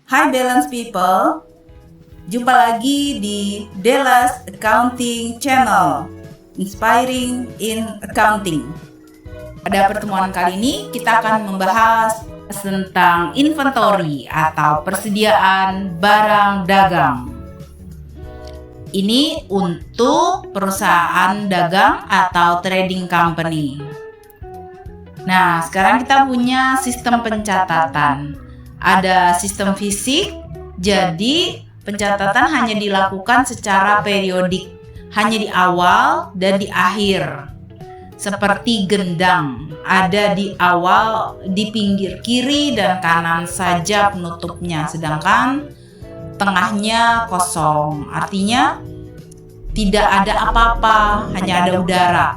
Hai Balance People, jumpa lagi di Delas Accounting Channel, Inspiring in Accounting. Pada pertemuan kali ini kita akan membahas tentang inventory atau persediaan barang dagang. Ini untuk perusahaan dagang atau trading company. Nah, sekarang kita punya sistem pencatatan. Ada sistem fisik, jadi pencatatan hanya dilakukan secara periodik, hanya di awal dan di akhir. Seperti gendang, ada di awal, di pinggir kiri dan kanan saja penutupnya, sedangkan tengahnya kosong. Artinya tidak ada apa-apa, hanya ada udara.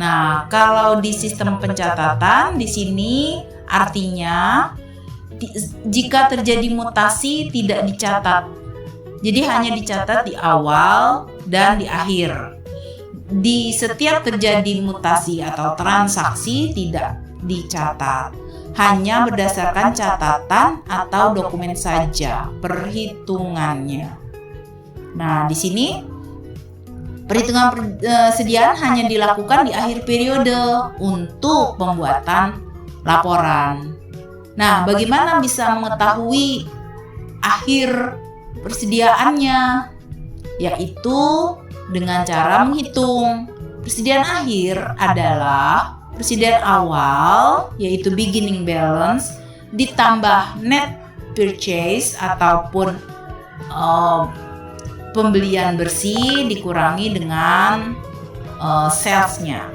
Nah, kalau di sistem pencatatan di sini artinya jika terjadi mutasi tidak dicatat. Jadi hanya dicatat di awal dan di akhir. Di setiap terjadi mutasi atau transaksi tidak dicatat. Hanya berdasarkan catatan atau dokumen saja perhitungannya. Nah, di sini perhitungan persediaan hanya dilakukan di akhir periode untuk pembuatan laporan. Nah, bagaimana bisa mengetahui akhir persediaannya? Yaitu dengan cara menghitung. Persediaan akhir adalah persediaan awal, yaitu beginning balance, ditambah net purchase ataupun pembelian bersih dikurangi dengan sales-nya.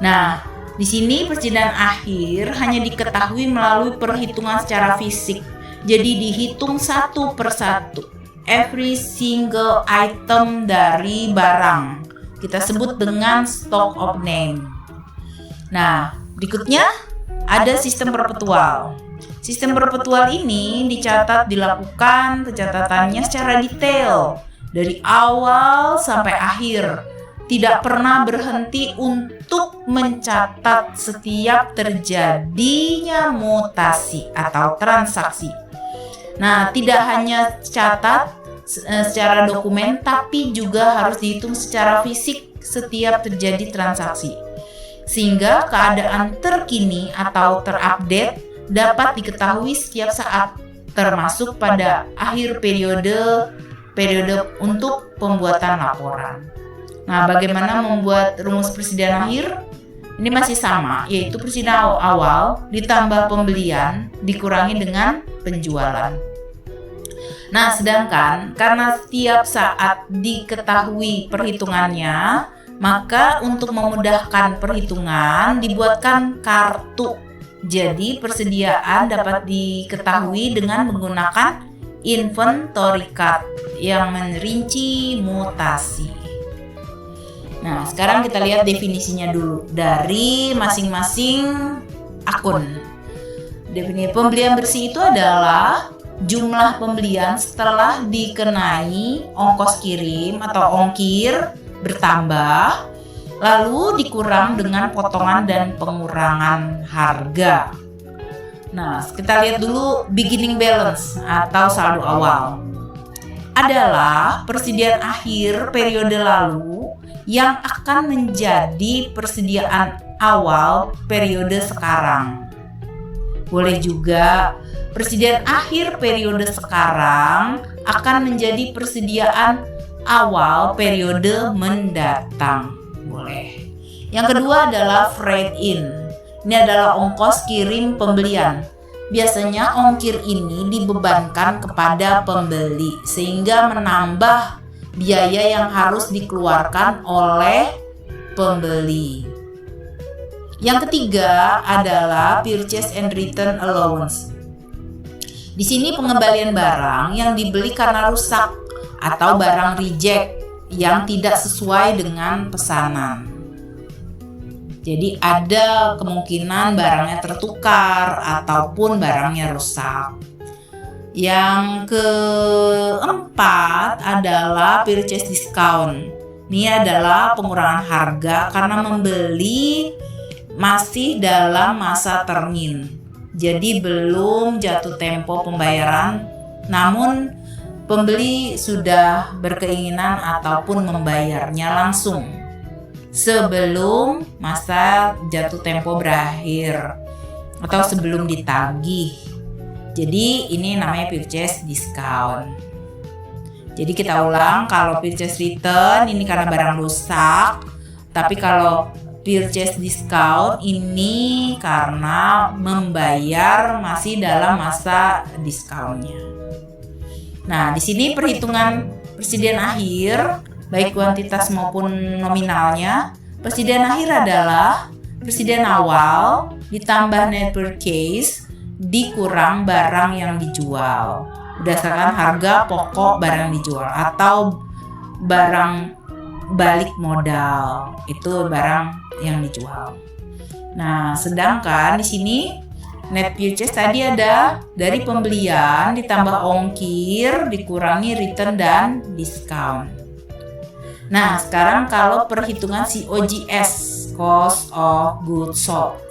Nah, di sini persediaan akhir hanya diketahui melalui perhitungan secara fisik. Jadi dihitung satu persatu every single item dari barang. Kita sebut dengan stock of name. Nah, berikutnya ada sistem perpetual. Sistem perpetual ini dilakukan pencatatannya secara detail dari awal sampai akhir. Tidak pernah berhenti untuk mencatat setiap terjadinya mutasi atau transaksi. Nah, tidak hanya catat secara dokumen, tapi juga harus dihitung secara fisik setiap terjadi transaksi. Sehingga keadaan terkini atau terupdate dapat diketahui setiap saat, termasuk pada akhir periode untuk pembuatan laporan. Nah, bagaimana membuat rumus persediaan akhir? Ini masih sama, yaitu persediaan awal ditambah pembelian dikurangi dengan penjualan. Nah, sedangkan karena setiap saat diketahui perhitungannya, maka untuk memudahkan perhitungan dibuatkan kartu. Jadi, persediaan dapat diketahui dengan menggunakan inventory card yang merinci mutasi. Nah, sekarang kita lihat definisinya dulu dari masing-masing akun. Definisi pembelian bersih itu adalah jumlah pembelian setelah dikenai ongkos kirim atau ongkir bertambah, lalu dikurang dengan potongan dan pengurangan harga. Nah, kita lihat dulu beginning balance atau saldo awal. Adalah persediaan akhir periode lalu yang akan menjadi persediaan awal periode sekarang. Boleh juga persediaan akhir periode sekarang akan menjadi persediaan awal periode mendatang. Boleh. Yang kedua adalah freight in. Ini adalah ongkos kirim pembelian. Biasanya ongkir ini dibebankan kepada pembeli sehingga menambah biaya yang harus dikeluarkan oleh pembeli. Yang ketiga adalah purchase and return allowance. Di sini pengembalian barang yang dibeli karena rusak atau barang reject yang tidak sesuai dengan pesanan. Jadi ada kemungkinan barangnya tertukar ataupun barangnya rusak. Yang keempat adalah purchase discount. Ini adalah pengurangan harga karena membeli masih dalam masa termin. Jadi belum jatuh tempo pembayaran, namun pembeli sudah berkeinginan ataupun membayarnya langsung sebelum masa jatuh tempo berakhir atau sebelum ditagih. Jadi ini namanya purchase discount. Jadi kita ulang, kalau purchase return ini karena barang rusak, tapi kalau purchase discount ini karena membayar masih dalam masa discountnya. Nah, di sini perhitungan persediaan akhir baik kuantitas maupun nominalnya. Persediaan akhir adalah persediaan awal ditambah net purchase dikurang barang yang dijual berdasarkan harga pokok barang dijual atau barang balik modal, itu barang yang dijual. Nah, sedangkan di sini net purchase tadi ada dari pembelian ditambah ongkir dikurangi return dan discount. Nah, sekarang kalau perhitungan COGS, cost of goods sold,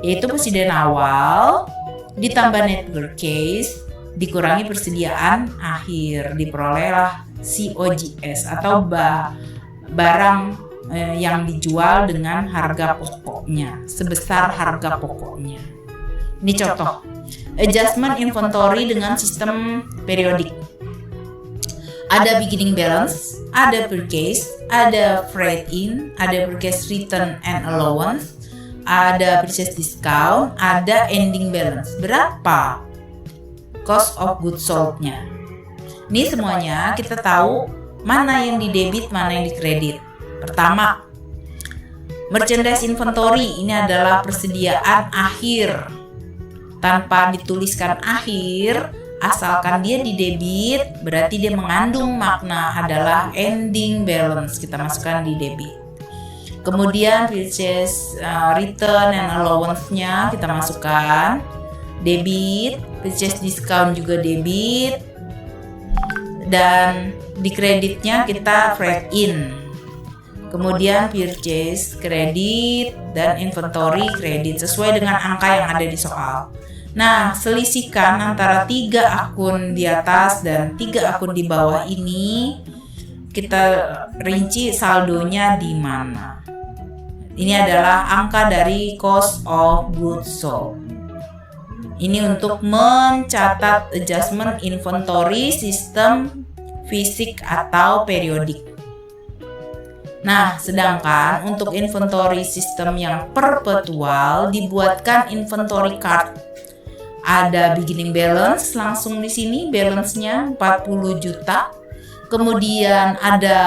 yaitu persediaan awal ditambah net purchase dikurangi persediaan akhir, diperolehlah COGS atau barang yang dijual dengan harga pokoknya, sebesar harga pokoknya. Ini contoh adjustment inventory dengan sistem periodik. Ada beginning balance, ada purchase, ada freight in, ada purchase return and allowance, ada purchase discount, ada ending balance. Berapa cost of goods sold-nya? Ini semuanya kita tahu mana yang di debit, mana yang di kredit. Pertama, merchandise inventory ini adalah persediaan akhir. Tanpa dituliskan akhir, asalkan dia di debit, berarti dia mengandung makna adalah ending balance, kita masukkan di debit. Kemudian purchase return and allowance-nya kita masukkan debit, purchase discount juga debit, dan di kreditnya kita freight in. Kemudian purchase kredit dan inventory kredit sesuai dengan angka yang ada di soal. Nah, selisihkan antara 3 akun di atas dan 3 akun di bawah ini, kita rinci saldonya di mana. Ini adalah angka dari cost of goods sold. Ini untuk mencatat adjustment inventory sistem fisik atau periodik. Nah, sedangkan untuk inventory sistem yang perpetual dibuatkan inventory card. Ada beginning balance langsung di sini, balance-nya 40 juta. Kemudian ada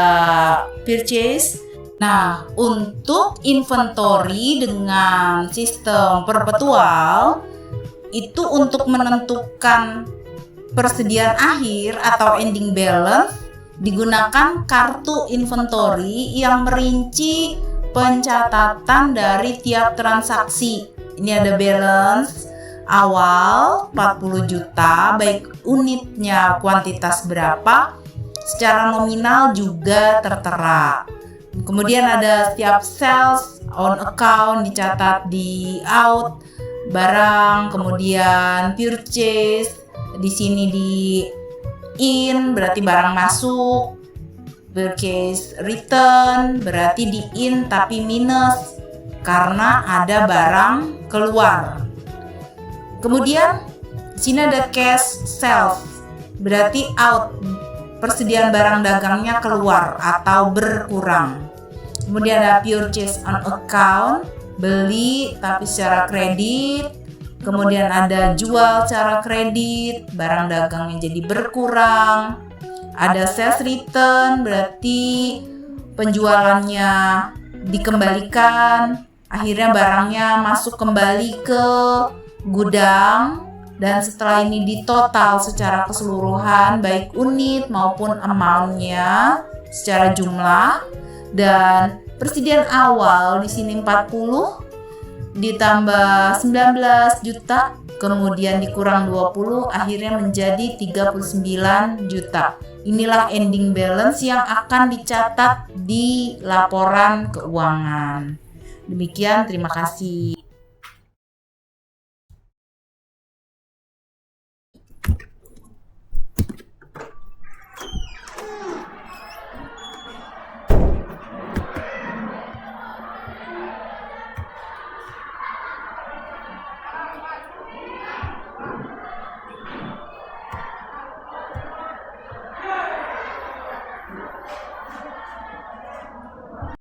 purchase. Nah, untuk inventory dengan sistem perpetual itu untuk menentukan persediaan akhir atau ending balance digunakan kartu inventory yang merinci pencatatan dari tiap transaksi. Ini ada balance awal 40 juta, baik unitnya kuantitas berapa, secara nominal juga tertera. Kemudian ada setiap sales on account dicatat di out barang, kemudian purchase di sini di in berarti barang masuk, purchase return berarti di in tapi minus karena ada barang keluar. Kemudian di sini ada cash sales berarti out, persediaan barang dagangnya keluar atau berkurang. Kemudian ada purchase on account, beli tapi secara kredit. Kemudian ada jual secara kredit, barang dagangnya jadi berkurang. Ada sales return berarti penjualannya dikembalikan, akhirnya barangnya masuk kembali ke gudang, dan setelah ini ditotal secara keseluruhan baik unit maupun amount-nya secara jumlah. Dan persediaan awal di sini 40 ditambah 19 juta, kemudian dikurang 20 akhirnya menjadi 39 juta. Inilah ending balance yang akan dicatat di laporan keuangan. Demikian, terima kasih.